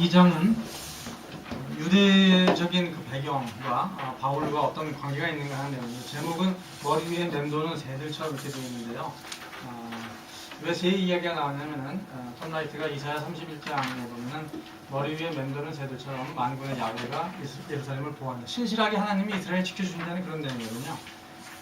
2장은 유대적인 그 배경과 바울과 어떤 관계가 있는가 하는 내용이죠. 제목은 머리 위에 맴도는 새들처럼 이렇게 되어 있는데요. 왜 새 이야기가 나왔냐면은 톰 라이트가 이사야 31장에 보면은 머리 위에 맴도는 새들처럼 만군의 야훼가 예루살렘을 보호한다. 신실하게 하나님이 이스라엘을 지켜주신다는 그런 내용이거든요.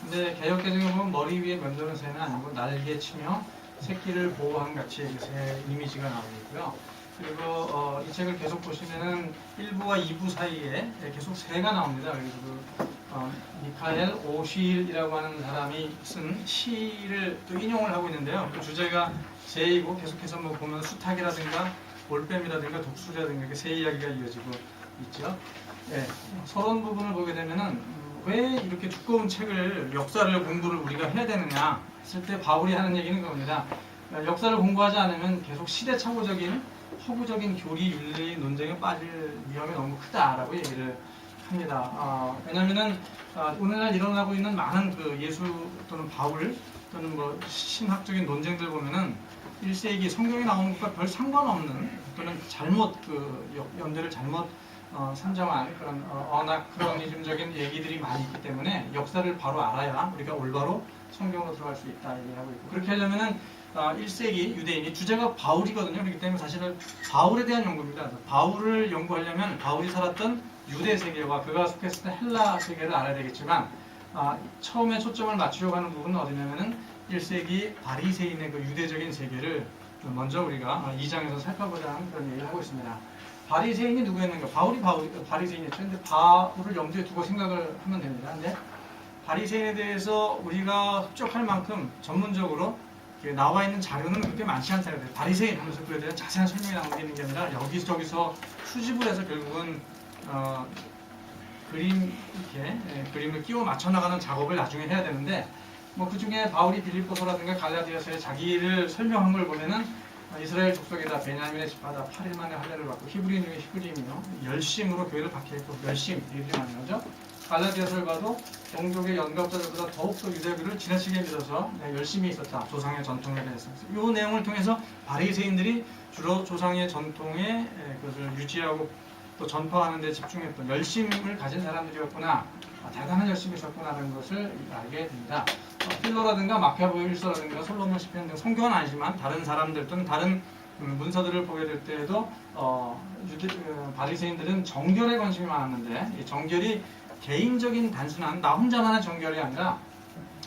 근데 개역개정에 보면 머리 위에 맴도는 새는 아니고 날개치며 새끼를 보호한 같이 새 이미지가 나오고 있고요. 그리고 이 책을 계속 보시면은 1부와 2부 사이에 계속 새가 나옵니다. 그래서 미카엘 오실이라고 하는 사람이 쓴 시를 또 인용을 하고 있는데요. 그 주제가 새이고 계속해서 뭐 보면 수탉이라든가 올뱀이라든가 독수리라든가 이렇게 새 이야기가 이어지고 있죠. 네, 서론 부분을 보게 되면은 왜 이렇게 두꺼운 책을 역사를 공부를 우리가 해야 되느냐 했을 때 바울이 하는 얘기는 그겁니다. 역사를 공부하지 않으면 계속 시대착오적인 허구적인 교리, 윤리, 논쟁에 빠질 위험이 너무 크다라고 얘기를 합니다. 왜냐하면은 오늘날 일어나고 있는 많은 그 예수 또는 바울 또는 뭐 신학적인 논쟁들 보면은 1세기 성경에 나오는 것과 별 상관없는 또는 잘못 연대를 잘못 산정한 그런 어나크로니즘적인 얘기들이 많이 있기 때문에 역사를 바로 알아야 우리가 올바로 성경으로 들어갈 수 있다 얘기하고 있고, 그렇게 하려면은 1세기 유대인이 주제가 바울이거든요. 그렇기 때문에 사실은 바울에 대한 연구입니다. 바울을 연구하려면 바울이 살았던 유대 세계와 그가 속했을 때 헬라 세계를 알아야 되겠지만 처음에 초점을 맞추려고 하는 부분은 어디냐면은 1세기 바리새인의 그 유대적인 세계를 먼저 우리가 2장에서 살펴보자는 그런 얘기를 하고 있습니다. 바리새인이 누구였는가? 바울이 바리새인이었죠. 근데 바울을 염두에 두고 생각을 하면 됩니다. 근데 바리새인에 대해서 우리가 흡족할 만큼 전문적으로 나와 있는 자료는 그렇게 많지 않다는 거예요. 바리새인 하면서 그에 대한 자세한 설명이 나오는 게 아니라 여기저기서 수집을 해서 결국은 그림을 끼워 맞춰 나가는 작업을 나중에 해야 되는데, 뭐 그 중에 바울이 빌립보서라든가 갈라디아서에 자기를 설명한 걸 보면은 이스라엘 족속에다 베냐민의 집하다 8일 만에 할례를 받고 히브리인 중에 히브리이며 열심으로 교회를 박해했고, 열심 얘기들이 많은 거죠. 갈라디아서를 봐도 동족의 연갑자들보다 더욱더 유대교를 지나치게 믿어서 열심히 있었다. 조상의 전통에 대해서. 이 내용을 통해서 바리새인들이 주로 조상의 전통에 그것을 유지하고 또 전파하는 데 집중했던 열심을 가진 사람들이었구나. 대단한 열심이 있었구나라는 것을 알게 됩니다. 필로라든가 마카보일서라든가 솔로몬 시편 등 성경은 아니지만 다른 사람들 또는 다른 문서들을 보게 될 때에도 바리새인들은 정결에 관심이 많았는데, 이 정결이 개인적인 단순한 나 혼자만의 정결이 아니라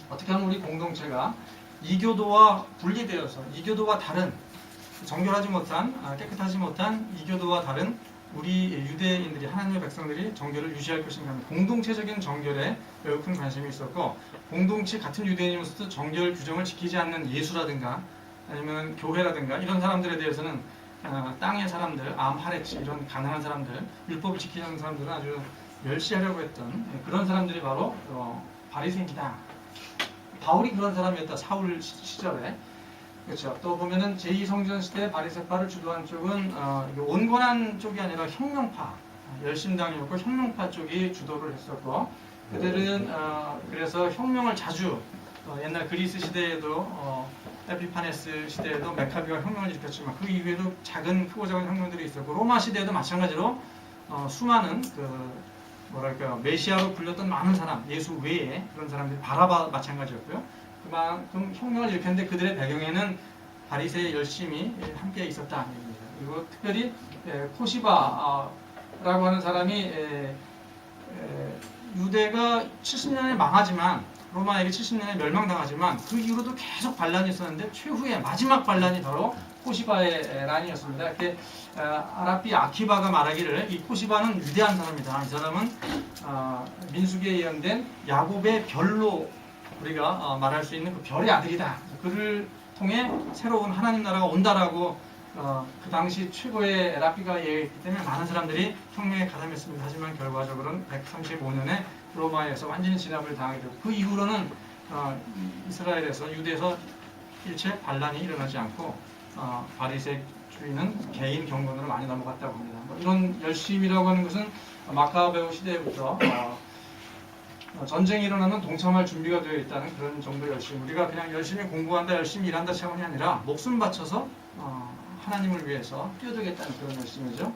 어떻게 하면 우리 공동체가 이교도와 분리되어서 이교도와 다른 정결하지 못한 깨끗하지 못한 이교도와 다른 우리 유대인들이, 하나님의 백성들이 정결을 유지할 것인가 하는 공동체적인 정결에 매우 큰 관심이 있었고, 공동체 같은 유대인이면서도 정결 규정을 지키지 않는 예수라든가 아니면 교회라든가 이런 사람들에 대해서는 땅의 사람들, 암하레치 이런 가난한 사람들, 율법을 지키지 않는 사람들은 아주 멸시하려고 했던 그런 사람들이 바로 바리새인이다. 바울이 그런 사람이었다. 사울 시절에. 그렇죠. 또 보면은 제2성전 시대 바리새파를 주도한 쪽은 온건한 쪽이 아니라 혁명파, 열심당이었고 혁명파 쪽이 주도를 했었고, 그들은 그래서 혁명을 자주 옛날 그리스 시대에도 에피파네스 시대에도 메카비가 혁명을 일으켰지만 그 이후에도 크고 작은 혁명들이 있었고, 로마 시대에도 마찬가지로 수많은 메시아로 불렸던 많은 사람, 예수 외에 그런 사람들이 바라바 마찬가지였고요. 그만큼 혁명을 일으켰는데 그들의 배경에는 바리새의 열심이 함께 있었다. 그리고 특별히 코시바라고 하는 사람이 유대가 70년에 망하지만, 로마에게 70년에 멸망당하지만 그 이후로도 계속 반란이 있었는데 최후의 마지막 반란이 바로 코시바의 란이었습니다. 이렇게 아라비 아키바가 말하기를 이 코시바는 위대한 사람이다. 이 사람은 민수기에 예언된 야곱의 별로 우리가 말할 수 있는 그 별의 아들이다. 그를 통해 새로운 하나님 나라가 온다라고 그 당시 최고의 랍비가 얘기했기 때문에 많은 사람들이 혁명에 가담했습니다. 하지만 결과적으로는 135년에 로마에서 완전히 진압을 당하게 되고, 그 이후로는 이스라엘에서 유대에서 일체 반란이 일어나지 않고 바리새주의는 개인 경건으로 많이 넘어갔다고 합니다. 이런 열심이라고 하는 것은 마카베오 시대부터 전쟁이 일어나면 동참할 준비가 되어 있다는 그런 정도의 열심. 우리가 그냥 열심히 공부한다, 열심히 일한다 차원이 아니라 목숨 바쳐서 하나님을 위해서 뛰어들겠다는 그런 열심이죠.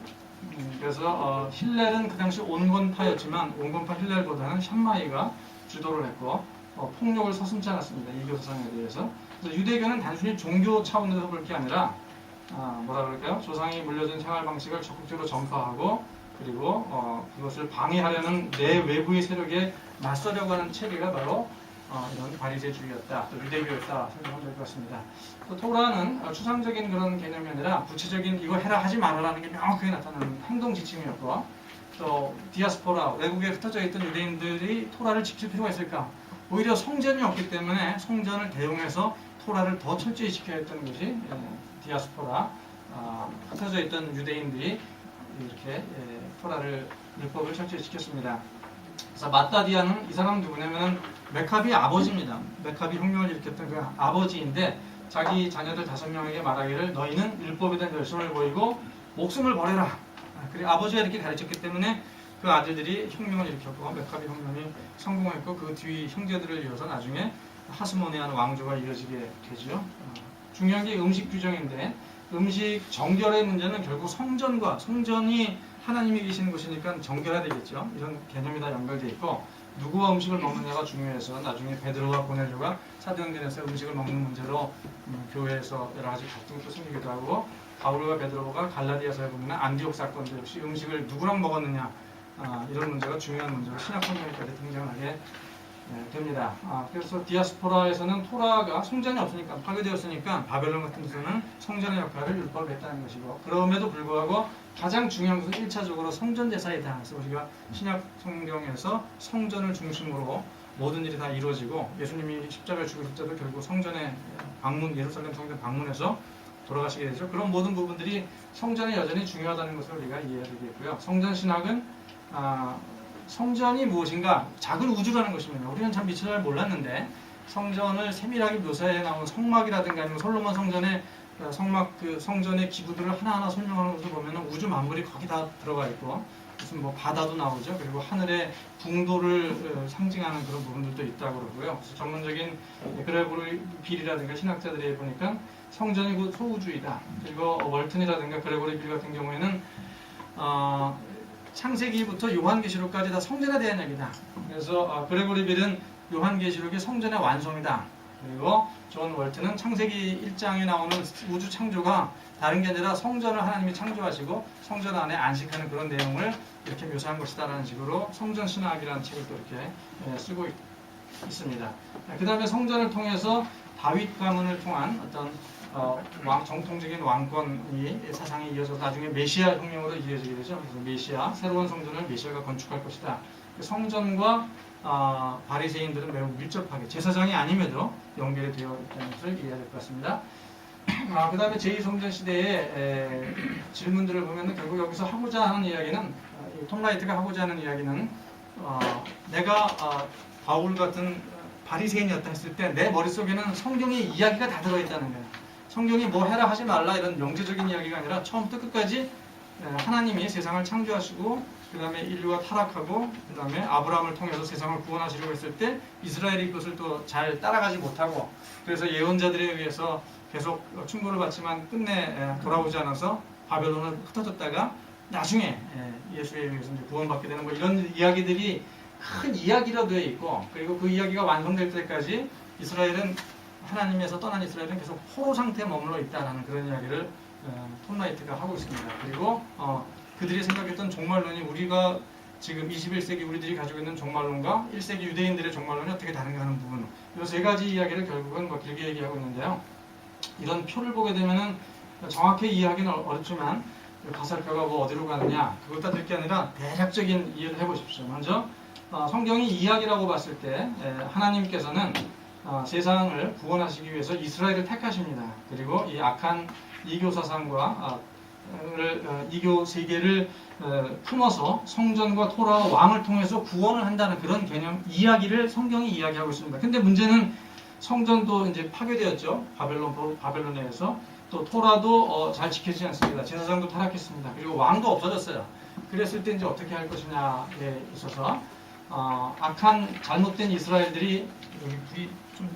그래서 힐렐은 그 당시 온건파였지만 온건파 힐렐보다는 샴마이가 주도를 했고 폭력을 서슴지 않았습니다. 이교 사상에 대해서. 그래서 유대교는 단순히 종교 차원에서 볼 게 아니라 뭐라 그럴까요? 조상이 물려준 생활 방식을 적극적으로 전파하고 그리고 그것을 방해하려는 내 외부의 세력에 맞서려고 하는 체계가 바로 이런 바리새주의였다, 또 유대교였다 생각하면 될 것 같습니다. 또 토라는 추상적인 그런 개념이 아니라 구체적인 이거 해라 하지 말아라는 게 명확하게 나타나는 행동 지침이었고, 또 디아스포라 외국에 흩어져 있던 유대인들이 토라를 지킬 필요가 있을까? 오히려 성전이 없기 때문에 성전을 대용해서 토라를 더 철저히 지켜야 했던 것이 디아스포라 흩어져 있던 유대인들이 이렇게 토라를 율법을 철저히 지켰습니다. 그래서 마따디아는 이 사람 누구냐면 메카비 아버지입니다. 메카비 혁명을 일으켰던 그 아버지인데 자기 자녀들 5명에게 말하기를 너희는 율법에 대한 열심을 보이고 목숨을 버려라. 그리고 아버지가 이렇게 가르쳤기 때문에 그 아들들이 혁명을 일으켰고 메카비 혁명이 성공했고 그 뒤 형제들을 이어서 나중에 하스모니아는 왕조가 이어지게 되죠. 중요한 게 음식 규정인데 음식 정결의 문제는 결국 성전이 하나님이 계시는 곳이니까 정결해야 되겠죠. 이런 개념이 다 연결되어 있고 누구와 음식을 먹느냐가 중요해서 나중에 베드로와 고넬료가 사도행전에서 음식을 먹는 문제로 교회에서 여러 가지 갈등도 생기기도 하고 바울과 베드로가 갈라디아서에 보면 안디옥 사건도 역시 음식을 누구랑 먹었느냐 이런 문제가 중요한 문제로 신약성경까지 등장하게 됩니다. 그래서 디아스포라에서는 토라가 성전이 없으니까 파괴되었으니까 바벨론 같은 데서는 성전의 역할을 율법을 했다는 것이고 그럼에도 불구하고 가장 중요한 것은 1차적으로 성전 제사이다. 그래서 우리가 신약 성경에서 성전을 중심으로 모든 일이 다 이루어지고 예수님이 십자가에 죽으실 때도 결국 성전에 예루살렘 성전 방문해서 돌아가시게 되죠. 그런 모든 부분들이 성전이 여전히 중요하다는 것을 우리가 이해해야 되겠고요. 성전 신학은 성전이 무엇인가? 작은 우주라는 것입니다. 우리는 참 미처 잘 몰랐는데 성전을 세밀하게 묘사해 나온 성막이라든가 아니면 솔로몬 성전의 성막 그 성전의 기구들을 하나하나 설명하는 것을 보면 우주 만물이 거기 다 들어가 있고 무슨 뭐 바다도 나오죠. 그리고 하늘의 궁도를 상징하는 그런 부분들도 있다고 그러고요. 그래서 전문적인 그레고리 빌이라든가 신학자들이 보니까 성전이 곧 소우주이다. 그리고 월튼이라든가 그레고리 빌 같은 경우에는 창세기부터 요한계시록까지 다 성전에 대한 얘기다. 그래서 그레고리 빌은 요한계시록이 성전의 완성이다. 그리고 존 월튼은 창세기 1장에 나오는 우주 창조가 다른 게 아니라 성전을 하나님이 창조하시고 성전 안에 안식하는 그런 내용을 이렇게 묘사한 것이다라는 식으로 성전 신학이라는 책을 또 이렇게 쓰고 있습니다. 그 다음에 성전을 통해서 다윗 가문을 통한 어떤 정통적인 왕권이 사상이 이어져서 나중에 메시아 혁명으로 이어지게 되죠. 그래서 메시아, 새로운 성전을 메시아가 건축할 것이다. 성전과 바리새인들은 매우 밀접하게 제사장이 아님에도 연결이 되어 있다는 것을 이해해야 될 것 같습니다. 그 다음에 제2성전 시대의 질문들을 보면 결국 여기서 하고자 하는 이야기는 톰 라이트가 하고자 하는 이야기는 내가 바울 같은 바리새인이었다 했을 때 내 머릿속에는 성경의 이야기가 다 들어있다는 거예요. 성경이 뭐 해라 하지 말라 이런 영재적인 이야기가 아니라 처음부터 끝까지 하나님이 세상을 창조하시고 그 다음에 인류가 타락하고 그 다음에 아브라함을 통해서 세상을 구원하시려고 했을 때 이스라엘이 그것을 또 잘 따라가지 못하고 그래서 예언자들에 의해서 계속 충고를 받지만 끝내 돌아오지 않아서 바벨론을 흩어졌다가 나중에 예수에 의해서 이제 구원받게 되는 뭐 이런 이야기들이 큰 이야기로 되어 있고 그리고 그 이야기가 완성될 때까지 이스라엘은 하나님에서 떠난 이스라엘은 계속 포로 상태에 머물러 있다는 그런 이야기를 톰 라이트가 하고 있습니다. 그리고 그들이 생각했던 종말론이 우리가 지금 21세기 우리들이 가지고 있는 종말론과 1세기 유대인들의 종말론이 어떻게 다른가 하는 부분 이 세 가지 이야기를 결국은 뭐 길게 얘기하고 있는데요. 이런 표를 보게 되면은 정확히 이해하기는 어렵지만 가설표가 뭐 어디로 가느냐 그걸 따질 게 아니라 대략적인 이해를 해보십시오. 먼저 성경이 이야기라고 봤을 때 하나님께서는 세상을 구원하시기 위해서 이스라엘을 택하십니다. 그리고 이 악한 이교 사상과 이교 세계를 품어서 성전과 토라와 왕을 통해서 구원을 한다는 그런 개념 이야기를 성경이 이야기하고 있습니다. 근데 문제는 성전도 이제 파괴되었죠. 바벨론에 의해서 또 토라도 잘 지켜지지 않습니다. 제사장도 타락했습니다. 그리고 왕도 없어졌어요. 그랬을 때 이제 어떻게 할 것이냐에 있어서 악한 잘못된 이스라엘들이 여기 불이 좀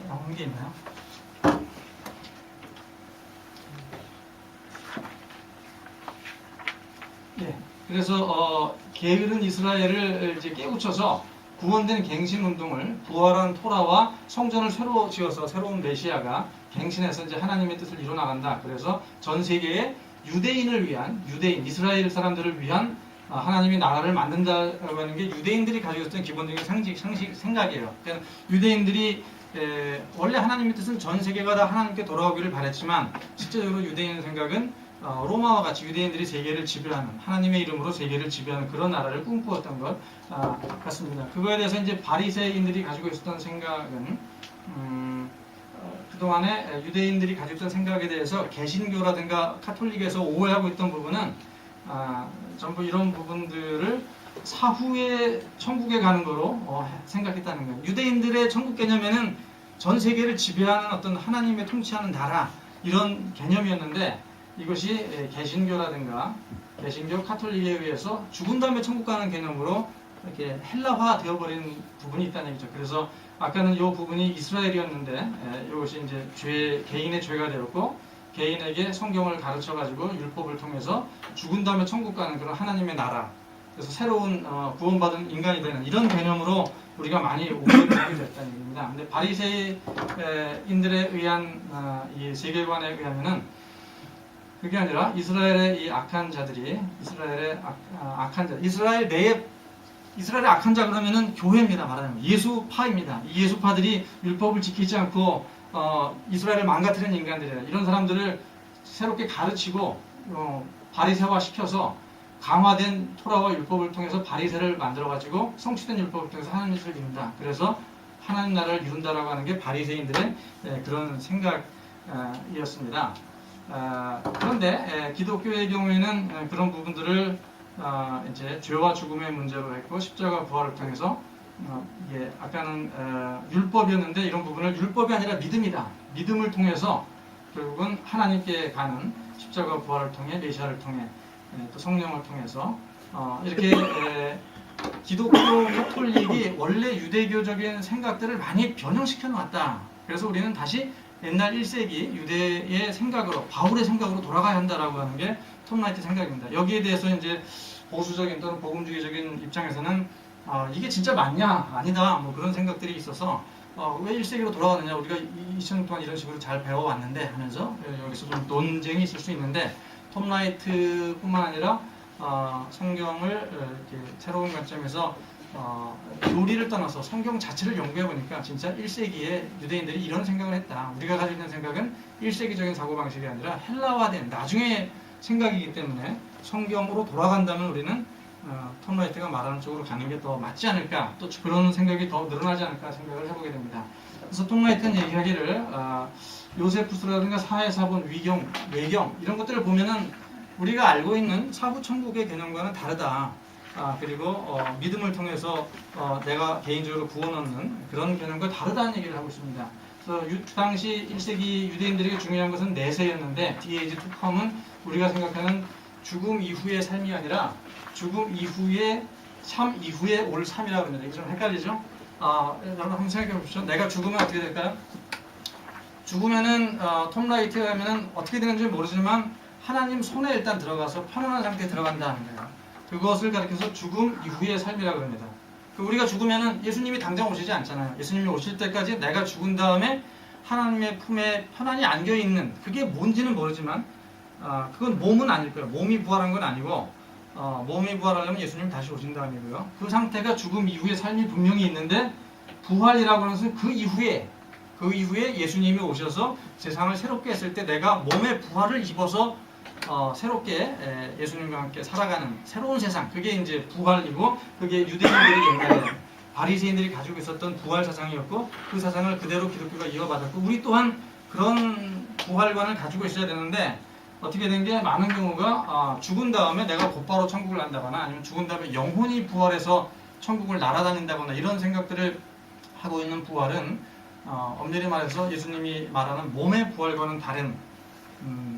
나오는 게 있나요? 네, 그래서 게으른 이스라엘을 이제 깨우쳐서 구원된 갱신 운동을 부활한 토라와 성전을 새로 지어서 새로운 메시아가 갱신해서 이제 하나님의 뜻을 이뤄 나간다. 그래서 전 세계의 유대인을 위한 유대인 이스라엘 사람들을 위한 하나님의 나라를 만든다고 하는 게 유대인들이 가지고 있었던 기본적인 상식 생각이에요. 그러니까 유대인들이 원래 하나님의 뜻은 전 세계가 다 하나님께 돌아오기를 바랬지만 실제적으로 유대인 생각은 로마와 같이 유대인들이 세계를 지배하는 하나님의 이름으로 세계를 지배하는 그런 나라를 꿈꾸었던 것 같습니다. 그거에 대해서 이제 바리새인들이 가지고 있었던 생각은 그동안에 유대인들이 가지고 있던 생각에 대해서 개신교라든가 카톨릭에서 오해하고 있던 부분은 전부 이런 부분들을 사후에 천국에 가는 거로 생각했다는 거예요. 유대인들의 천국 개념에는 전 세계를 지배하는 어떤 하나님의 통치하는 나라 이런 개념이었는데 이것이 개신교라든가 개신교 카톨릭에 의해서 죽은 다음에 천국 가는 개념으로 이렇게 헬라화 되어버린 부분이 있다는 얘기죠. 그래서 아까는 이 부분이 이스라엘이었는데 이것이 이제 개인의 죄가 되었고 개인에게 성경을 가르쳐 가지고 율법을 통해서 죽은 다음에 천국 가는 그런 하나님의 나라. 그래서 새로운 구원받은 인간이 되는 이런 개념으로 우리가 많이 오해를 하게 됐다는 얘기입니다. 근데 바리새인들에 의한 이 세계관에 의하면은 그게 아니라 이스라엘의 이 악한 자들이 이스라엘의 악한 자 그러면은 교회입니다. 말하자면 예수파입니다. 이 예수파들이 율법을 지키지 않고 이스라엘을 망가뜨리는 인간들이에요. 이런 사람들을 새롭게 가르치고 바리새화 시켜서 강화된 토라와 율법을 통해서 바리새를 만들어가지고 성취된 율법을 통해서 하나님의 뜻을 이룬다. 그래서 하나님 나라를 이룬다라고 하는 게 바리새인들의 그런 생각이었습니다. 그런데 기독교의 경우에는 그런 부분들을 이제 죄와 죽음의 문제로 했고 십자가 부활을 통해서 아까는 율법이었는데 이런 부분을 율법이 아니라 믿음이다. 믿음을 통해서 결국은 하나님께 가는 십자가 부활을 통해 메시아를 통해 또 성령을 통해서 이렇게 기독교 카톨릭이 원래 유대교적인 생각들을 많이 변형시켜 놨다. 그래서 우리는 다시 옛날 1세기 유대의 생각으로 바울의 생각으로 돌아가야 한다라고 하는 게 톰 라이트 생각입니다. 여기에 대해서 이제 보수적인 또는 복음주의적인 입장에서는 이게 진짜 맞냐 아니다 뭐 그런 생각들이 있어서 왜 1세기로 돌아가느냐 우리가 2000년 동안 이런 식으로 잘 배워왔는데 하면서 여기서 좀 논쟁이 있을 수 있는데 톰 라이트뿐만 아니라 성경을 이렇게 새로운 관점에서 교리를 떠나서 성경 자체를 연구해 보니까 진짜 1세기에 유대인들이 이런 생각을 했다. 우리가 가지고 있는 생각은 1세기적인 사고방식이 아니라 헬라화된 나중에 생각이기 때문에 성경으로 돌아간다면 우리는 톰 라이트가 말하는 쪽으로 가는 게 더 맞지 않을까, 또 그런 생각이 더 늘어나지 않을까 생각을 해보게 됩니다. 그래서 톰 라이트는 얘기하기를 요세푸스라든가 사회사본, 위경, 외경 이런 것들을 보면은 우리가 알고 있는 사후천국의 개념과는 다르다. 그리고 믿음을 통해서 내가 개인적으로 구원 얻는 그런 개념과 다르다는 얘기를 하고 있습니다. 그래서 당시 1세기 유대인들에게 중요한 것은 내세였는데 DAG to come은 우리가 생각하는 죽음 이후의 삶이 아니라 죽음 이후의 삶 이후에 올 삶이라고 합니다. 이게 좀 헷갈리죠? 여러분 한번 생각해 보십시오. 내가 죽으면 어떻게 될까요? 죽으면은 톰 라이트에 가면은 어떻게 되는지 모르지만 하나님 손에 일단 들어가서 편안한 상태에 들어간다는 거예요. 그것을 가리켜서 죽음 이후의 삶이라고 합니다. 우리가 죽으면은 예수님이 당장 오시지 않잖아요. 예수님이 오실 때까지 내가 죽은 다음에 하나님의 품에 편안히 안겨 있는 그게 뭔지는 모르지만 그건 몸은 아닐 거예요. 몸이 부활한 건 아니고 몸이 부활하려면 예수님이 다시 오신 다음이고요. 그 상태가 죽음 이후의 삶이 분명히 있는데 부활이라고 하는 것은 그 이후에 예수님이 오셔서 세상을 새롭게 했을 때 내가 몸의 부활을 입어서 새롭게 예수님과 함께 살아가는 새로운 세상, 그게 이제 부활이고 그게 유대인들이 옛날에 바리새인들이 가지고 있었던 부활 사상이었고 그 사상을 그대로 기독교가 이어받았고 우리 또한 그런 부활관을 가지고 있어야 되는데 어떻게 된 게 많은 경우가 죽은 다음에 내가 곧바로 천국을 간다거나 아니면 죽은 다음에 영혼이 부활해서 천국을 날아다닌다거나 이런 생각들을 하고 있는 부활은 엄밀히 말해서 예수님이 말하는 몸의 부활과는 다른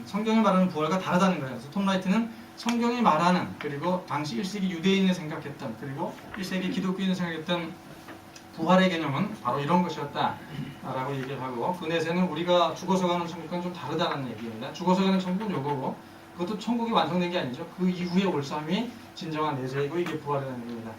성경이 말하는 부활과 다르다는 거예요. 그래서 톰 라이트는 성경이 말하는 그리고 당시 1세기 유대인이 생각했던 그리고 1세기 기독교인이 생각했던 부활의 개념은 바로 이런 것이었다 라고 얘기를 하고 그 내세는 우리가 죽어서 가는 천국과는 좀 다르다는 얘기입니다. 죽어서 가는 천국은 요거고 그것도 천국이 완성된 게 아니죠. 그 이후에 올 삶이 진정한 내세이고 이게 부활이라는 겁니다.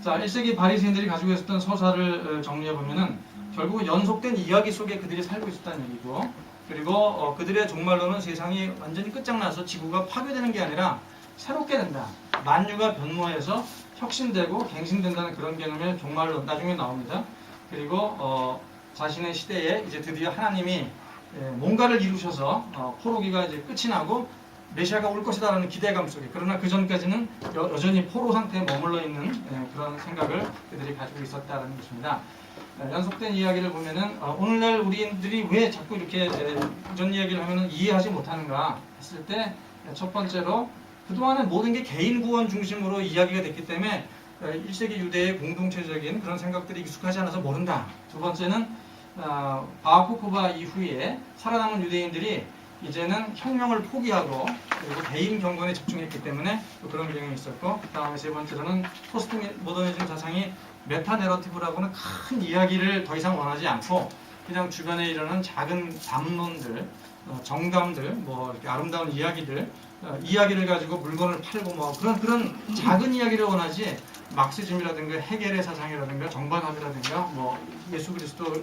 자, 1세기 바리새인들이 가지고 있었던 서사를 정리해 보면은 결국 연속된 이야기 속에 그들이 살고 있었다는 얘기고, 그리고 그들의 종말로는 세상이 완전히 끝장나서 지구가 파괴되는 게 아니라 새롭게 된다. 만유가 변모해서 혁신되고 갱신된다는 그런 개념의 종말로 나중에 나옵니다. 그리고 자신의 시대에 이제 드디어 하나님이 뭔가를 이루셔서 포로기가 이제 끝이 나고 메시아가 올 것이다라는 기대감 속에, 그러나 그 전까지는 여전히 포로 상태에 머물러 있는 그런 생각을 그들이 가지고 있었다는 것입니다. 연속된 이야기를 보면은 오늘날 우리들이 왜 자꾸 이렇게 이런 이야기를 하면은 이해하지 못하는가 했을 때, 첫 번째로 그동안은 모든 게 개인 구원 중심으로 이야기가 됐기 때문에 1세기 유대의 공동체적인 그런 생각들이 익숙하지 않아서 모른다. 두 번째는 바하코코바 이후에 살아남은 유대인들이 이제는 혁명을 포기하고 그리고 개인 경건에 집중했기 때문에 또 그런 경향이 있었고, 그 다음에 세 번째로는 포스트 모더니즘 사상이 메타 내러티브라고는 큰 이야기를 더 이상 원하지 않고 그냥 주변에 일어나는 작은 담론들, 정담들, 뭐 이렇게 아름다운 이야기들, 이야기를 가지고 물건을 팔고 뭐 그런 작은 이야기를 원하지, 막시즘이라든가 헤겔의 사상이라든가 정반합이라든가 뭐 예수 그리스도가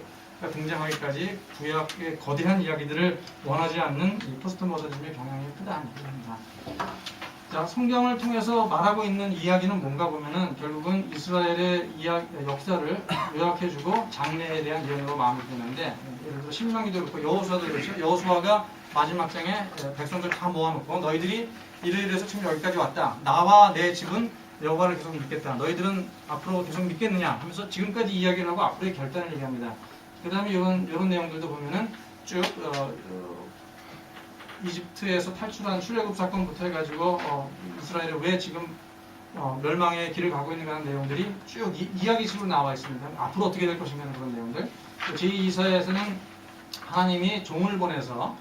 등장하기까지 구약의 거대한 이야기들을 원하지 않는 이 포스트 모더니즘의 경향이 크다는 얘기입니다. 자, 성경을 통해서 말하고 있는 이야기는 뭔가 보면은 결국은 이스라엘의 역사를 요약해주고 장래에 대한 예언으로 마무리되는데, 예를 들어 신명기도 그렇고 여호수아도 그렇죠. 여호수아가 마지막 장에 백성들 다 모아놓고 너희들이 이래서 지금 여기까지 왔다. 나와 내 집은 여호와를 계속 믿겠다. 너희들은 앞으로 계속 믿겠느냐 하면서 지금까지 이야기를 하고 앞으로의 결단을 얘기합니다. 그 다음에 이런 내용들도 보면은 쭉 이집트에서 탈출한 출애굽 사건부터 해가지고 이스라엘이 왜 지금 멸망의 길을 가고 있는가 하는 내용들이 쭉 이야기식으로 나와 있습니다. 앞으로 어떻게 될 것인가 하는 그런 내용들. 제2이사야에서는 하나님이 종을 보내서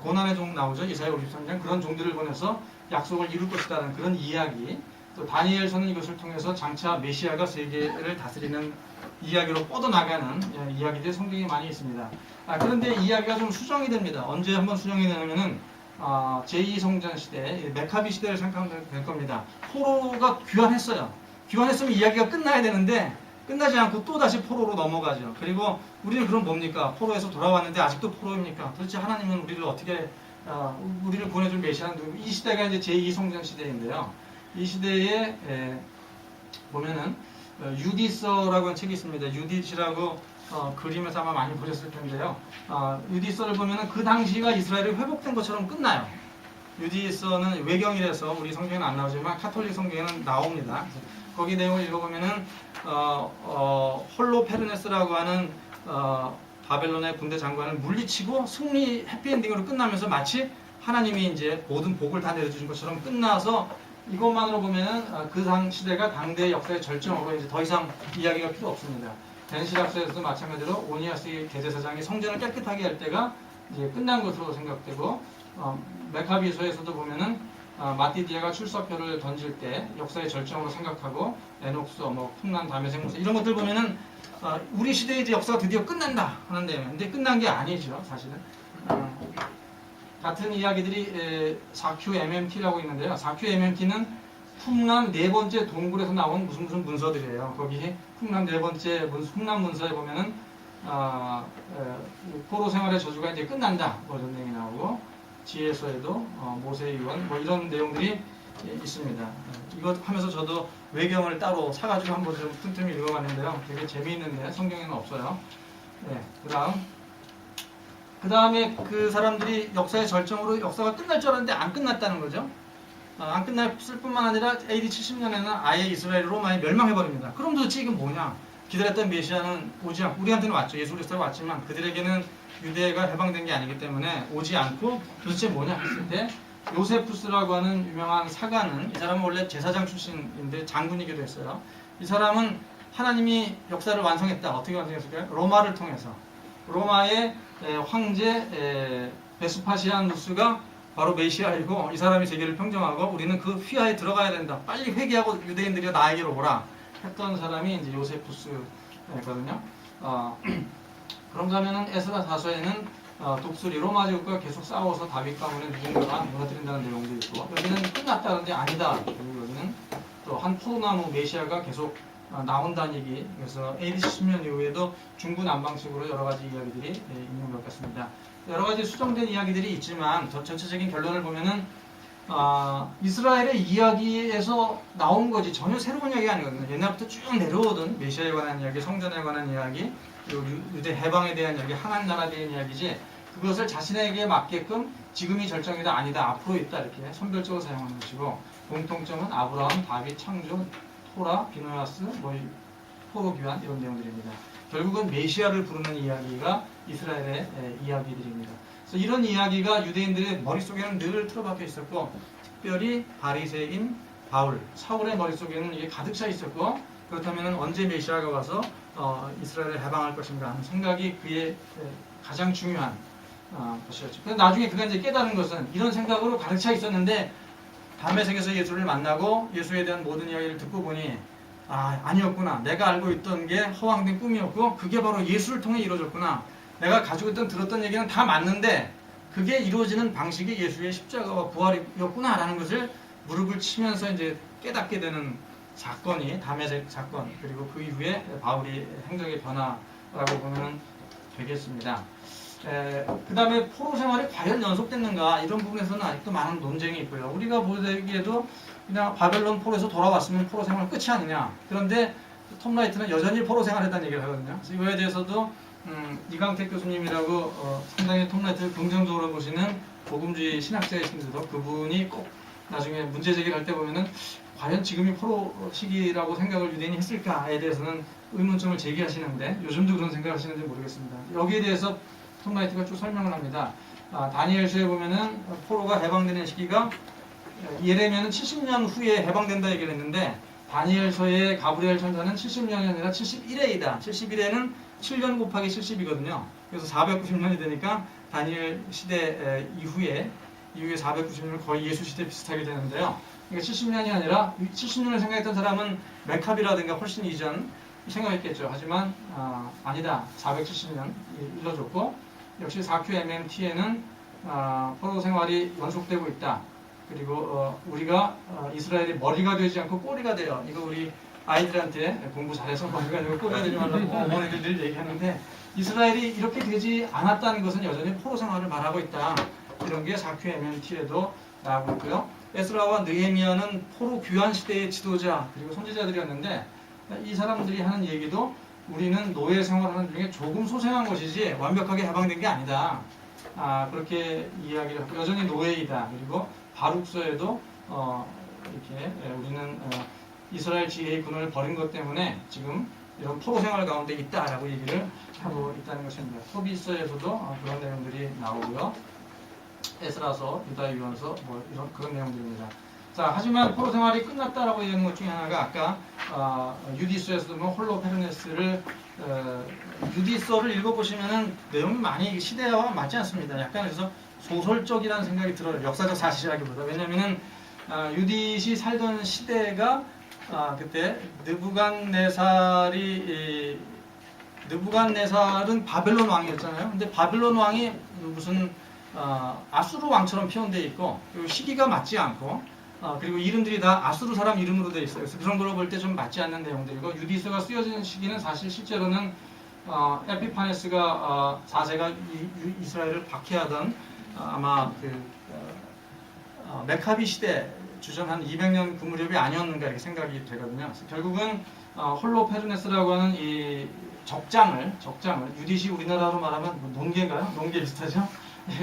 고난의 종 나오죠. 이사야 53장. 그런 종들을 보내서 약속을 이룰 것이라는 그런 이야기. 또 다니엘서는 이것을 통해서 장차 메시아가 세계를 다스리는 이야기로 뻗어나가는 이야기들이 성경에 많이 있습니다. 그런데 이야기가 좀 수정이 됩니다. 언제 한번 수정이 되냐면은 제2성전 시대, 메카비 시대를 생각하면 될 겁니다. 포로가 귀환했어요. 귀환했으면 이야기가 끝나야 되는데 끝나지 않고 또다시 포로로 넘어가죠. 그리고 우리는 그럼 뭡니까? 포로에서 돌아왔는데 아직도 포로입니까? 도대체 하나님은 우리를 어떻게 우리를 보내줄 메시아는 누구? 이 시대가 이제 제2성전 시대인데요. 이 시대에 보면은 유디서라고 하는 책이 있습니다. 유디시라고 그림에서 아마 많이 보셨을 텐데요. 유디서를 보면은 그 당시가 이스라엘이 회복된 것처럼 끝나요. 유디서는 외경이라서 우리 성경에는 안 나오지만 카톨릭 성경에는 나옵니다. 거기 내용을 읽어보면은 홀로페르네스라고 하는 바벨론의 군대 장관을 물리치고 승리 해피엔딩으로 끝나면서 마치 하나님이 이제 모든 복을 다 내려주신 것처럼 끝나서, 이것만으로 보면은 그 당 시대가 당대의 역사의 절정으로 이제 더 이상 이야기가 필요 없습니다. 벤시락서에서도 마찬가지로 오니아스 대제사장이 성전을 깨끗하게 할 때가 이제 끝난 것으로 생각되고, 메카비서에서도 보면은 마티디아가 출사표를 던질 때 역사의 절정으로 생각하고, 에녹서, 뭐 풍란 다메 생모서 이런 것들 보면은 우리 시대의 이제 역사가 드디어 끝난다 하는데, 근데 끝난 게 아니죠, 사실은. 같은 이야기들이 4Q MMT라고 있는데요. 4Q MMT는 풍랑 네 번째 동굴에서 나온 무슨 문서들이에요. 거기 풍랑 네 번째 풍랑 문서에 보면은 포로 생활의 저주가 이제 끝난다, 뭐 이런 내용이 나오고, 지혜서에도 모세의 유언 뭐 이런 내용들이 있습니다. 이거 하면서 저도 외경을 따로 사가지고 한번 좀 틈틈이 읽어봤는데요. 되게 재미있는데 성경에는 없어요. 네, 그 다음에 그 사람들이 역사의 절정으로 역사가 끝날 줄 알았는데 안 끝났다는 거죠. 안 끝났을 뿐만 아니라 AD 70년에는 아예 이스라엘 로마에 멸망해버립니다. 그럼 도대체 이건 뭐냐? 기다렸던 메시아는 오지 않고, 우리한테는 왔죠. 예수 그리스도가 왔지만 그들에게는 유대가 해방된 게 아니기 때문에 오지 않고 도대체 뭐냐 했을 때, 요세푸스라고 하는 유명한 사가는, 이 사람은 원래 제사장 출신인데 장군이기도 했어요. 이 사람은 하나님이 역사를 완성했다. 어떻게 완성했을까요? 로마를 통해서. 로마의 황제 베스파시아누스가 바로 메시아이고, 이 사람이 세계를 평정하고 우리는 그 휘하에 들어가야 된다. 빨리 회개하고 유대인들이 나에게로 오라 했던 사람이 이제 요세푸스거든요. 그런가 하면은 에스라 4서에는 독수리 로마 제국과 계속 싸워서 다윗 가문의 누군가가 무너뜨린다는 내용도 있고, 여기는 끝났다는데 아니다. 그리고 여기는 또 한 포도나무 메시아가 계속 나온다는 얘기. 그래서 AD 70년 이후에도 중부 남방식으로 여러 가지 이야기들이 있는 것 같습니다. 여러 가지 수정된 이야기들이 있지만 전체적인 결론을 보면은 이스라엘의 이야기에서 나온 거지 전혀 새로운 이야기가 아니거든요. 옛날부터 쭉 내려오던 메시아에 관한 이야기, 성전에 관한 이야기, 그리고 유대 해방에 대한 이야기, 항한 나라에 대한 이야기지, 그것을 자신에게 맞게끔 지금이 절정이다, 아니다, 앞으로 있다, 이렇게 선별적으로 사용하는 것이고, 공통점은 아브라함, 다윗, 창조, 토라, 비노아스, 포로 귀환, 이런 내용들입니다. 결국은 메시아를 부르는 이야기가 이스라엘의 이야기들입니다. 그래서 이런 이야기가 유대인들의 머릿속에는 늘 틀어박혀 있었고, 특별히 바리새인 바울, 사울의 머릿속에는 이게 가득 차 있었고, 그렇다면 언제 메시아가 와서 이스라엘을 해방할 것인가 하는 생각이 그의 가장 중요한 것이었죠. 그런데 나중에 그가 이제 깨달은 것은 이런 생각으로 가득 차 있었는데, 담에색에서 예수를 만나고 예수에 대한 모든 이야기를 듣고 보니 아니었구나. 내가 알고 있던 게 허황된 꿈이었고 그게 바로 예수를 통해 이루어졌구나. 내가 가지고 있던 들었던 얘기는 다 맞는데 그게 이루어지는 방식이 예수의 십자가와 부활이었구나 라는 것을 무릎을 치면서 이제 깨닫게 되는 사건이 담에색 사건, 그리고 그 이후에 바울의 행적의 변화라고 보면 되겠습니다. 그 다음에 포로 생활이 과연 연속됐는가, 이런 부분에서는 아직도 많은 논쟁이 있고요. 우리가 보기에도 그냥 바벨론 포로에서 돌아왔으면 포로 생활 끝이 아니냐. 그런데 톰 라이트는 여전히 포로 생활했다는 얘기를 하거든요. 그래서 이거에 대해서도 이강택 교수님이라고 상당히 톰 라이트를 긍정적으로 보시는 복음주의 신학자이신데도 그분이 꼭 나중에 문제 제기를 할 때 보면은 과연 지금이 포로 시기라고 생각을 유대인이 했을까에 대해서는 의문점을 제기하시는데, 요즘도 그런 생각을 하시는지 모르겠습니다. 여기에 대해서 톰 라이트가 쭉 설명을 합니다. 다니엘서에 보면은 포로가 해방되는 시기가 예레미야는 70년 후에 해방된다 얘기를 했는데, 다니엘서의 가브리엘 천사는 70년이 아니라 71회이다. 71회는 7년 곱하기 70이거든요. 그래서 490년이 되니까 다니엘 시대 이후에 490년은 거의 예수 시대 비슷하게 되는데요. 그러니까 70년이 아니라 70년을 생각했던 사람은 메캅이라든가 훨씬 이전 생각했겠죠. 하지만 아니다. 470년 일러줬고, 역시 4QMMT에는 포로 생활이 연속되고 있다. 그리고 우리가 이스라엘이 머리가 되지 않고 꼬리가 돼요. 이거 우리 아이들한테 공부 잘해서 머리가 되고 꼬리가 되지 말라고 어머니들 늘 얘기하는데, 이스라엘이 이렇게 되지 않았다는 것은 여전히 포로 생활을 말하고 있다. 이런 게 4QMMT에도 나오고 있고요. 에스라와 느헤미야는 포로 귀환 시대의 지도자 그리고 선지자들이었는데, 이 사람들이 하는 얘기도 우리는 노예 생활하는 중에 조금 소생한 것이지 완벽하게 해방된 게 아니다. 그렇게 이야기를 하고, 여전히 노예이다. 그리고 바룩서에도 이렇게 우리는 이스라엘 지혜의 군을 버린 것 때문에 지금 이런 포로 생활 가운데 있다라고 얘기를 하고 있다는 것입니다. 토비서에서도 그런 내용들이 나오고요. 에스라서, 유다유언서 이런 그런 내용들입니다. 자, 하지만 포로 생활이 끝났다라고 얘기하는 것 중에 하나가 아까 유디서에서도 보면 홀로페르네스를 유디서를 읽어보시면은 내용이 많이 시대와 맞지 않습니다. 약간 그래서 소설적이라는 생각이 들어요. 역사적 사실이라기보다. 왜냐면은 유디시 살던 시대가 그때 느부갓네살은 바벨론 왕이었잖아요. 근데 바벨론 왕이 무슨 아수르 왕처럼 표현되어 있고, 그리고 시기가 맞지 않고, 그리고 이름들이 다 아수르 사람 이름으로 되어 있어요. 그래서 그런 걸로 볼 때 좀 맞지 않는 내용들이고, 유디서가 쓰여진 시기는 사실 실제로는 에피파네스가 4세가 이스라엘을 박해하던 아마 메카비 시대 주전 한 200년 그 무렵이 아니었는가 이렇게 생각이 되거든요. 그래서 결국은 홀로페르네스라고 하는 이 적장을 유디시 우리나라로 말하면 농계인가요? 농계 비슷하죠?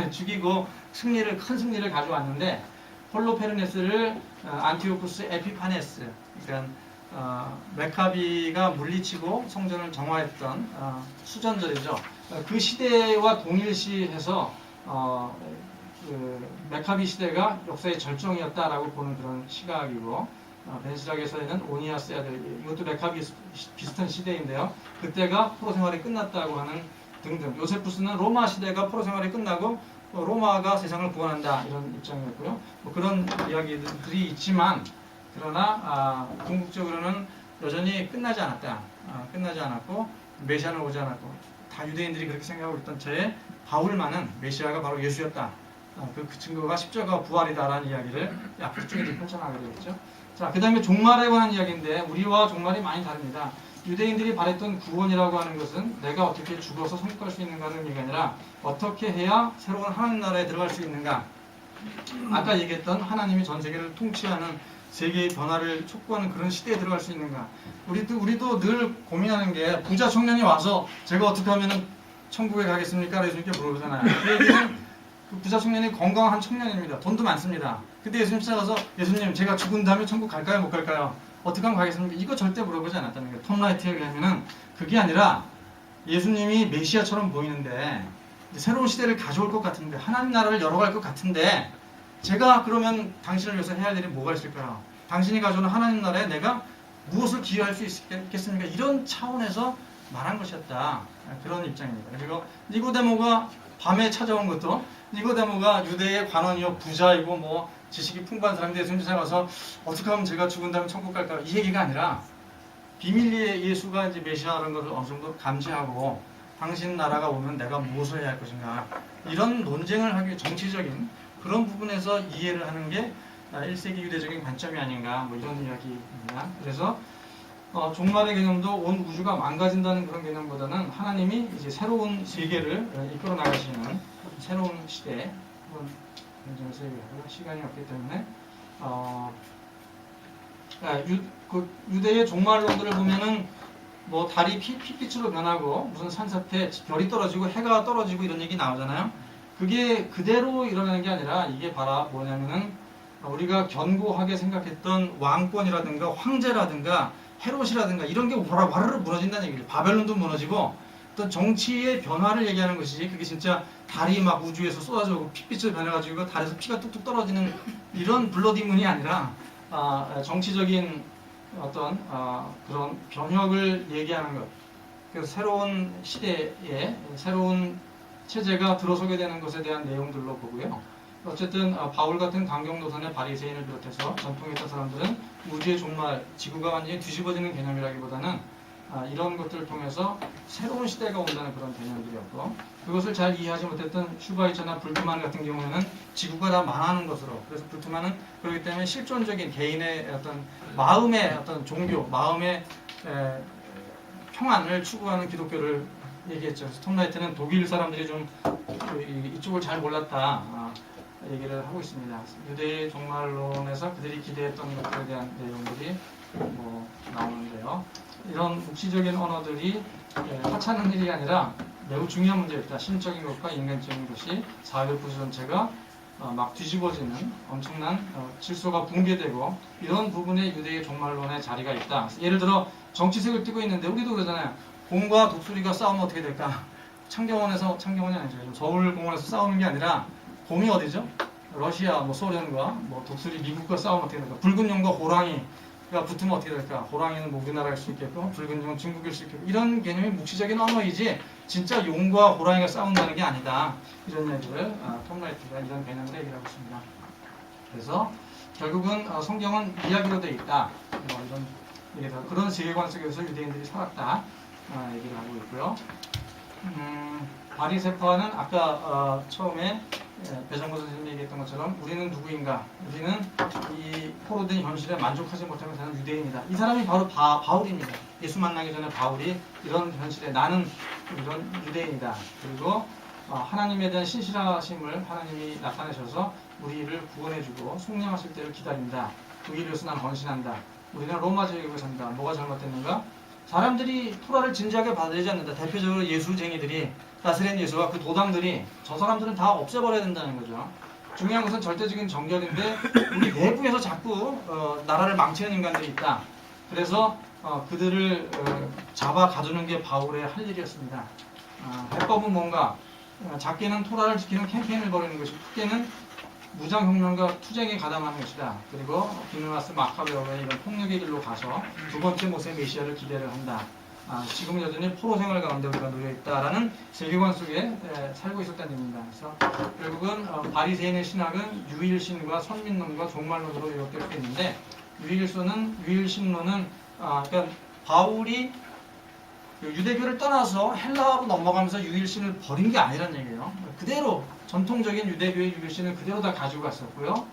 죽이고 큰 승리를 가져왔는데, 홀로페르네스를 안티오쿠스 에피파네스, 그러니까 메카비가 물리치고 성전을 정화했던 수전절이죠. 그 시대와 동일시해서 그 메카비 시대가 역사의 절정이었다라고 보는 그런 시각이고, 벤시락에서는 오니아스 아들, 이것도 메카비 비슷한 시대인데요. 그때가 포로 생활이 끝났다고 하는 등등. 요세푸스는 로마 시대가 포로 생활이 끝나고 로마가 세상을 구원한다, 이런 입장이었고요. 그런 이야기들이 있지만, 그러나 궁극적으로는 여전히 끝나지 않았다. 끝나지 않았고 메시아는 오지 않았고, 다 유대인들이 그렇게 생각하고 있던 차에 바울만은 메시아가 바로 예수였다. 그 증거가 십자가 부활이다라는 이야기를 앞으로 쭉 이제 펼쳐나가게 되겠죠. 자, 그 다음에 종말에 관한 이야기인데 우리와 종말이 많이 다릅니다. 유대인들이 바랬던 구원이라고 하는 것은 내가 어떻게 죽어서 성공할 수 있는가는 의미가 아니라 어떻게 해야 새로운 하나님 나라에 들어갈 수 있는가. 아까 얘기했던 하나님이 전 세계를 통치하는 세계의 변화를 촉구하는 그런 시대에 들어갈 수 있는가. 우리도 늘 고민하는 게 부자 청년이 와서 제가 어떻게 하면 천국에 가겠습니까? 예수님께 물어보잖아요. 그 얘기는 그 부자 청년이 건강한 청년입니다. 돈도 많습니다. 근데 예수님 찾아가서 예수님 제가 죽은 다음에 천국 갈까요? 못 갈까요? 어떻게 하면 가겠습니까? 이거 절대 물어보지 않았다는 거예요. 톰 라이트에 의하면은 그게 아니라 예수님이 메시아처럼 보이는데 새로운 시대를 가져올 것 같은데 하나님 나라를 열어갈 것 같은데 제가 그러면 당신을 위해서 해야 할 일이 뭐가 있을까요? 당신이 가져오는 하나님 나라에 내가 무엇을 기여할 수 있겠습니까? 이런 차원에서 말한 것이었다. 그런 입장입니다. 그리고 니고데모가 밤에 찾아온 것도 니고데모가 유대의 관원이요 부자이고 뭐 지식이 풍부한 사람인데 예수님 찾아가서 어떻게 하면 제가 죽은 다음에 천국 갈까? 이 얘기가 아니라 비밀리에 예수가 이제 메시아라는 것을 어느 정도 감지하고 당신 나라가 오면 내가 무엇을 해야 할 것인가 이런 논쟁을 하기 정치적인 그런 부분에서 이해를 하는 게 1세기 유대적인 관점이 아닌가 뭐 이런 이야기입니다. 그래서 종말의 개념도 온 우주가 망가진다는 그런 개념보다는 하나님이 이제 새로운 세계를 이끌어 나가시는 새로운 시대 그런 점에서 얘기하고 시간이 없기 때문에 유대의 종말론들을 보면은 뭐 달이 핏빛으로 변하고 무슨 산사태 별이 떨어지고 해가 떨어지고 이런 얘기 나오잖아요. 그게 그대로 일어나는 게 아니라 이게 바로 뭐냐면은 우리가 견고하게 생각했던 왕권이라든가 황제라든가 헤롯이라든가 이런 게 와르르 무너진다는 얘기죠. 바벨론도 무너지고 어떤 정치의 변화를 얘기하는 것이지 그게 진짜 달이 막 우주에서 쏟아져고 핏빛을 변해가지고 달에서 피가 뚝뚝 떨어지는 이런 블러디문이 아니라 정치적인 어떤 그런 변혁을 얘기하는 것. 그래서 새로운 시대에 새로운 체제가 들어서게 되는 것에 대한 내용들로 보고요. 어쨌든 바울 같은 강경 노선의 바리새인을 비롯해서 전통에 있던 사람들은 우주의 종말, 지구가 완전히 뒤집어지는 개념이라기보다는 이런 것들을 통해서 새로운 시대가 온다는 그런 개념들이었고 그것을 잘 이해하지 못했던 슈바이처나 불트만 같은 경우에는 지구가 다 망하는 것으로 그래서 불트만은 그렇기 때문에 실존적인 개인의 어떤 마음의 어떤 종교, 마음의 평안을 추구하는 기독교를 얘기했죠. 그래서 톰 라이트는 독일 사람들이 좀 이쪽을 잘 몰랐다 얘기를 하고 있습니다. 유대의 종말론에서 그들이 기대했던 것들에 대한 내용들이 뭐 나오는데요. 이런 묵시적인 언어들이 하찮은 일이 아니라 매우 중요한 문제였다. 신적인 것과 인간적인 것이 사회 구조 전체가 막 뒤집어지는 엄청난 질서가 붕괴되고 이런 부분에 유대의 종말론의 자리가 있다. 예를 들어 정치색을 띠고 있는데 우리도 그러잖아요. 곰과 독수리가 싸우면 어떻게 될까? 창경원이 아니죠. 서울공원에서 싸우는 게 아니라 곰이 어디죠? 러시아, 뭐 소련과 뭐 독수리 미국과 싸우면 어떻게 될까? 붉은 용과 호랑이가 붙으면 어떻게 될까? 호랑이는 뭐 우리나라일 수 있겠고 붉은 용은 중국일 수 있겠고 이런 개념이 묵시적인 언어이지 진짜 용과 호랑이가 싸운다는 게 아니다. 이런 얘기를 톰 라이트가 이런 개념으로 얘기를 하고 있습니다. 그래서 결국은 성경은 이야기로 되어 있다. 뭐 이런 얘기다. 그런 세계관 속에서 유대인들이 살았다. 얘기를 하고 있고요. 바리새파는 아까 처음에 배정구 선생님이 얘기했던 것처럼 우리는 누구인가? 우리는 이 포로된 현실에 만족하지 못하면서 사는 유대인이다. 이 사람이 바로 바울입니다. 예수 만나기 전에 바울이 이런 현실에 나는 이런 유대인이다. 그리고 하나님에 대한 신실하심을 하나님이 나타내셔서 우리를 구원해주고 속량하실 때를 기다린다. 그 일을 위해서 난 헌신한다. 우리는 로마 제국에 산다. 뭐가 잘못됐는가? 사람들이 토라를 진지하게 받아들이지 않는다. 대표적으로 예수쟁이들이 나사렛 예수와 그 도당들이 저 사람들은 다 없애버려야 된다는 거죠. 중요한 것은 절대적인 정결인데 우리 내부에서 자꾸 나라를 망치는 인간들이 있다. 그래서 그들을 잡아 가두는 게 바울의 할 일이었습니다. 해법은 뭔가 작게는 토라를 지키는 캠페인을 벌이는 것이고 크게는 무장혁명과 투쟁에 가담하는 것이다. 그리고 비누나스 마카베오의 이런 폭력의 길로 가서 두 번째 모세의 메시아를 기대를 한다. 지금 여전히 포로 생활 가운데 우리가 놓여 있다라는 세계관 속에 살고 있었다는 얘기입니다. 그래서 결국은 바리새인의 신학은 유일신과 선민론과 종말론으로 요약될 수 있는데 유일신론은 그러니까 바울이 유대교를 떠나서 헬라어로 넘어가면서 유일신을 버린 게 아니란 얘기예요. 그대로 전통적인 유대교의 유일신을 그대로 다 가지고 갔었고요.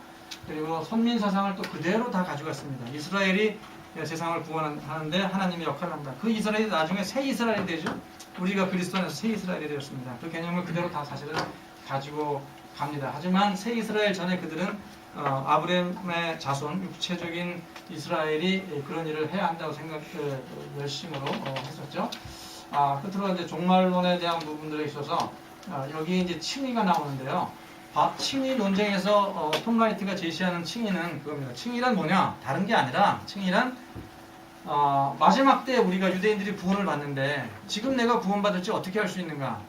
그리고 선민 사상을 또 그대로 다 가지고 갔습니다. 이스라엘이 세상을 구원하는데 하나님의 역할을 합니다. 그 이스라엘이 나중에 새 이스라엘이 되죠. 우리가 그리스도 안에서 새 이스라엘이 되었습니다. 그 개념을 그대로 다 사실은 가지고 갑니다. 하지만 새 이스라엘 전에 그들은 아브라함의 자손, 육체적인 이스라엘이 그런 일을 해야 한다고 열심으로 했었죠. 끝으로 이제 종말론에 대한 부분들에 있어서 여기 이제 칭의가 나오는데요. 칭의 논쟁에서 톰 라이트가 제시하는 칭의는 그겁니다. 칭의란 뭐냐? 다른 게 아니라 칭의란 마지막 때 우리가 유대인들이 구원을 받는데 지금 내가 구원받을지 어떻게 할 수 있는가?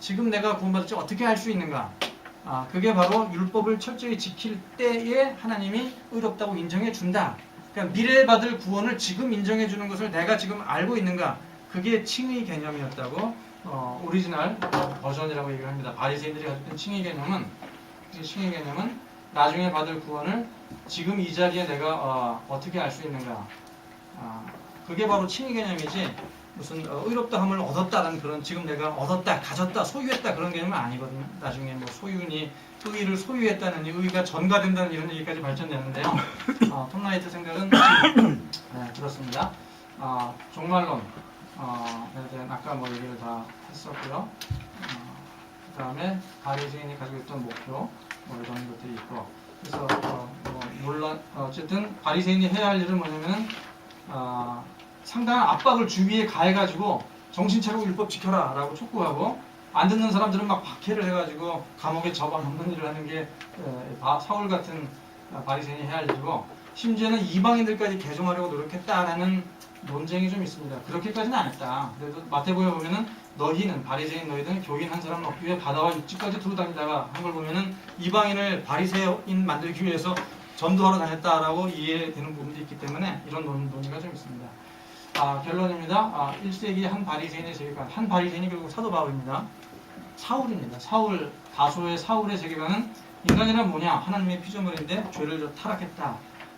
지금 내가 구원받을지 어떻게 할 수 있는가? 그게 바로 율법을 철저히 지킬 때에 하나님이 의롭다고 인정해 준다. 그러니까 미래에 받을 구원을 지금 인정해 주는 것을 내가 지금 알고 있는가? 그게 칭의 개념이었다고 오리지널 버전이라고 얘기를 합니다. 바리새인들이 가지고 있는 칭의 개념은 나중에 받을 구원을 지금 이 자리에 내가 어떻게 알 수 있는가? 그게 바로 칭의 개념이지 무슨 의롭다함을 얻었다는 그런 지금 내가 얻었다, 가졌다, 소유했다 그런 개념은 아니거든요. 나중에 뭐 소유니 의의를 소유했다는 의의가 전가된다는 이런 얘기까지 발전되는데요. 톰 라이트 생각은 그렇습니다. 종말론 아까 뭐 얘기를 다 했었고요. 그 다음에 바리새인이 가지고 있던 목표 뭐 이런 것들이 있고 그래서 물론 어쨌든 바리새인이 해야 할 일은 뭐냐면은 상당한 압박을 주위에 가해가지고 정신 차리고 율법 지켜라 라고 촉구하고 안 듣는 사람들은 막 박해를 해가지고 감옥에 접어넣는 일을 하는 게 사울 같은 바리새인이 해야 할 일이고 심지어는 이방인들까지 개종하려고 노력했다라는 논쟁이 좀 있습니다. 그렇게까지는 안 했다. 그래도 마태복음에 보면은 너희는 바리새인 너희는 교인 한 사람 얻기 위해 바다와 육지까지 두루 다니다가 한 걸 보면은 이방인을 바리새인 만들기 위해서 전도하러 다녔다라고 이해되는 부분도 있기 때문에 이런 논의가 좀 있습니다. 결론입니다. 1세기 한 바리새인의 세계관, 한 바리새인이 결국 사도 바울입니다. 사울입니다. 다소의 사울의 세계관은 인간이란 뭐냐? 하나님의 피조물인데 죄를 타락했다.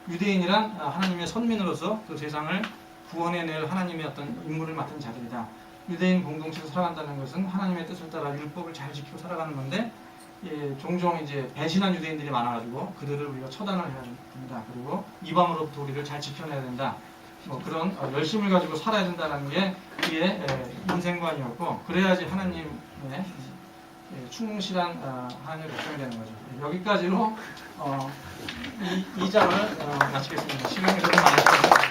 유대인이란 하나님의 선민으로서 그 세상을 구원해낼 하나님의 어떤 임무를 맡은 자들이다. 유대인 공동체에서 살아간다는 것은 하나님의 뜻을 따라 율법을 잘 지키고 살아가는 건데 종종 이제 배신한 유대인들이 많아가지고 그들을 우리가 처단을 해야 됩니다. 그리고 이방으로부터 우리를 잘 지켜내야 된다. 뭐 그런 열심을 가지고 살아야 된다는 게 그의 인생관이었고 그래야지 하나님의 충실한 하나님의 백성이 되는 거죠. 여기까지로 이 장을 마치겠습니다. 시간이 조금 많이 걸렸습니다.